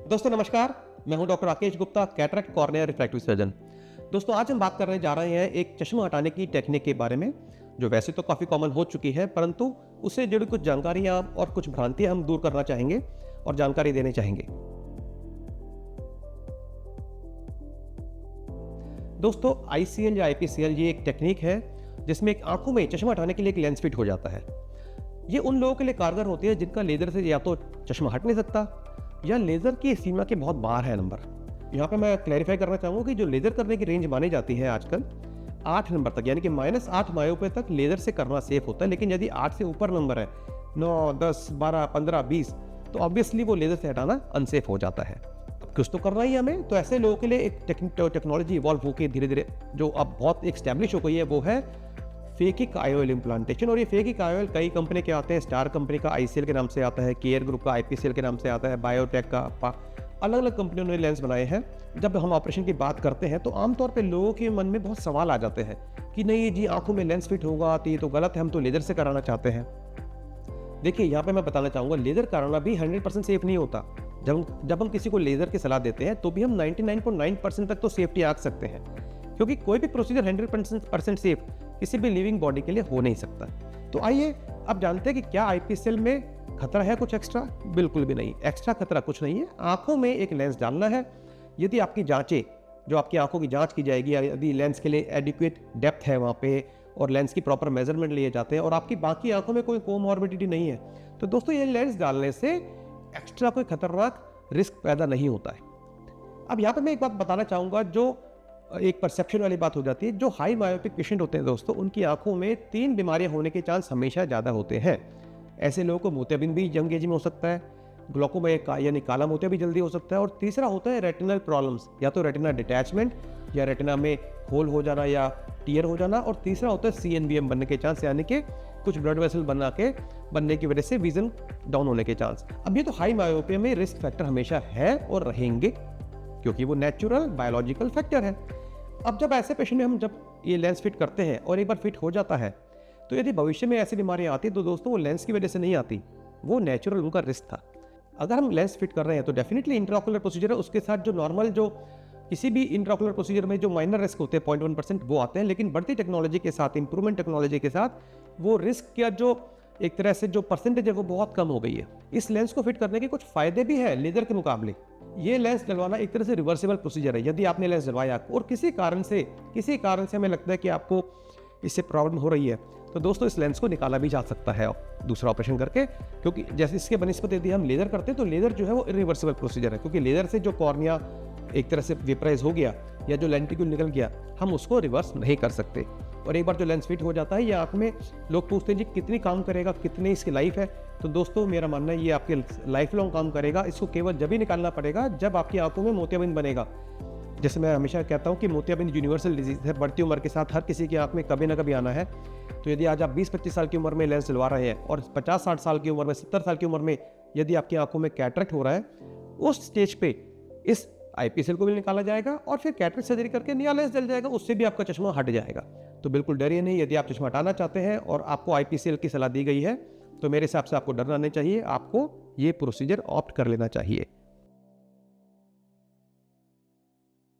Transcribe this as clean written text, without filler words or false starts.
दोस्तों नमस्कार, मैं हूं doctor Rakesh Gupta, cataract cornea refractive surgeon. दोस्तों आज हम बात करने जा रहे हैं एक चश्मा हटाने की टेक्निक के बारे में, जो वैसे तो काफ़ी कॉमन हो चुकी है, परंतु उससे जुड़ी कुछ जानकारियां और कुछ भ्रांतियां हम दूर करना चाहेंगे और जानकारी देने चाहेंगे। दोस्तों ICL या IPCL ये एक टेक्निक है जिसमें एक आंखों में चश्मा हटाने के लिए एक लेंस फिट हो जाता है। ये उन लोगों के लिए कारगर होती है जिनका लेज़र से या तो चश्मा हट नहीं सकता या लेज़र की सीमा के बहुत बाहर है नंबर। यहाँ पे मैं क्लैरिफाई करना चाहूँगा कि जो लेज़र करने की रेंज मानी जाती है आजकल 8 नंबर तक, यानी कि -8 मायोपे तक लेज़र से करना सेफ होता है। लेकिन यदि 8 से ऊपर नंबर है 9, 10, 12, 15, 20 तो ऑब्वियसली वो लेज़र से हटाना अनसेफ हो जाता है। अब कुछ तो करना ही हमें, तो ऐसे लोगों के लिए एक टेक्नोलॉजी इवॉल्व होकर धीरे धीरे जो अब बहुत एक्स्टैब्लिश हो गई है वो है फेकिक आईओएल इम्प्लांटेशन। और ये फेकिक आईओएल कई कंपनी के आते हैं, स्टार कंपनी का ICL के नाम से आता है, केयर ग्रुप का IPCL के नाम से आता है, बायोटेक का, अलग अलग कंपनियों ने लेंस बनाए हैं। जब हम ऑपरेशन की बात करते हैं तो आमतौर पे लोगों के मन में बहुत सवाल आ जाते हैं कि नहीं जी आंखों में लेंस फिट होगा तो ये तो गलत है, हम तो लेज़र से कराना चाहते हैं। देखिए यहाँ पे मैं बताना चाहूँगा, लेज़र कराना भी 100% सेफ नहीं होता। जब हम किसी को लेज़र की सलाह देते हैं तो भी हम 99.9% तक तो सेफ्टी आंक सकते हैं, क्योंकि कोई भी प्रोसीजर 100% सेफ किसी भी लिविंग बॉडी के लिए हो नहीं सकता। तो आइए अब जानते हैं कि क्या IPCL में खतरा है कुछ एक्स्ट्रा? बिल्कुल भी नहीं, एक्स्ट्रा खतरा कुछ नहीं है। आंखों में एक लेंस डालना है। यदि आपकी जांचें, जो आपकी आंखों की जांच की जाएगी, यदि लेंस के लिए एडिक्वेट डेप्थ है वहाँ पे और लेंस की प्रॉपर मेजरमेंट लिए जाते हैं और आपकी बाकी आंखों में कोई कोमॉर्बिडिटी नहीं है, तो दोस्तों ये लेंस डालने से एक्स्ट्रा कोई खतरनाक रिस्क पैदा नहीं होता है। अब यहाँ पर मैं एक बात बताना चाहूँगा, जो एक परसेप्शन वाली बात हो जाती है। जो हाई मायोपिक पेशेंट होते हैं दोस्तों, उनकी आंखों में 3 बीमारियां होने के चांस हमेशा ज़्यादा होते हैं। ऐसे लोगों को मोतियाबिंद भी यंग एज में हो सकता है, ग्लोकोमा यानी काला मोतिया भी जल्दी हो सकता है, और तीसरा होता है रेटिनल प्रॉब्लम्स, या तो रेटिना डिटैचमेंट या रेटिना में होल हो जाना या टीयर हो जाना, और तीसरा होता है CNVM बनने के चांस, यानी कि कुछ ब्लड वेसल बनने की वजह से विजन डाउन होने के चांस। अब ये तो हाई मायोपिया में रिस्क फैक्टर हमेशा है और रहेंगे, क्योंकि वो नेचुरल बायोलॉजिकल फैक्टर है। अब जब ऐसे पेशेंट में हम जब ये लेंस फिट करते हैं और एक बार फिट हो जाता है, तो यदि भविष्य में ऐसी बीमारियां आती तो दोस्तों वो लेंस की वजह से नहीं आती, वो नेचुरल उनका रिस्क था। अगर हम लेंस फिट कर रहे हैं तो डेफिनेटली इंट्राओकुलर प्रोसीजर है, उसके साथ जो नॉर्मल जो किसी भी इंट्राओकुलर प्रोसीजर में जो माइनर रिस्क होते हैं 0.1% वो आते हैं। लेकिन बढ़ती टेक्नोलॉजी के साथ, इंप्रूवमेंट टेक्नोलॉजी के साथ, वो रिस्क का जो एक तरह से जो परसेंटेज है वो बहुत कम हो गई है। इस लेंस को फिट करने के कुछ फायदे भी है लेजर के मुकाबले। ये लेंस डलवाना एक तरह से रिवर्सिबल प्रोसीजर है। यदि आपने लेंस डलवाया और किसी कारण से हमें लगता है कि आपको इससे प्रॉब्लम हो रही है, तो दोस्तों इस लेंस को निकाला भी जा सकता है दूसरा ऑपरेशन करके, क्योंकि जैसे इसके बनिस्बत यदि हम लेजर करते हैं तो लेजर जो है वो इरिवर्सिबल प्रोसीजर है, क्योंकि लेजर से जो कॉर्निया एक तरह से वेपराइज हो गया या जो लेंटिक्यूल निकल गया, हम उसको रिवर्स नहीं कर सकते। और एक बार जो लेंस फिट हो जाता है, ये आँख में लोग पूछते हैं जी कितनी काम करेगा, कितनी इसकी लाइफ है, तो दोस्तों मेरा मानना है ये आपके लाइफ लॉन्ग काम करेगा। इसको केवल जब ही निकालना पड़ेगा जब आपकी आंखों में मोतियाबिंद बनेगा। जैसे मैं हमेशा कहता हूँ कि मोतियाबिंद यूनिवर्सल डिजीज है, बढ़ती उम्र के साथ हर किसी की आंख में कभी ना कभी आना है। तो यदि आज आप 20-25 साल की उम्र में लेंस डलवा रहे हैं और 50-60 साल की उम्र में, 70 साल की उम्र में यदि आपकी आंखों में कैटरेक्ट हो रहा है, उस स्टेज पे इस IPCL को भी निकाला जाएगा और फिर कैटरेक्ट सर्जरी करके नया लेंस डल जाएगा, उससे भी आपका चश्मा हट जाएगा। तो बिल्कुल डरिए नहीं। यदि आप चश्मा हटाना चाहते हैं और आपको IPCL की सलाह दी गई है, तो मेरे हिसाब से आपको डरना नहीं चाहिए, आपको ये प्रोसीजर ऑप्ट कर लेना चाहिए।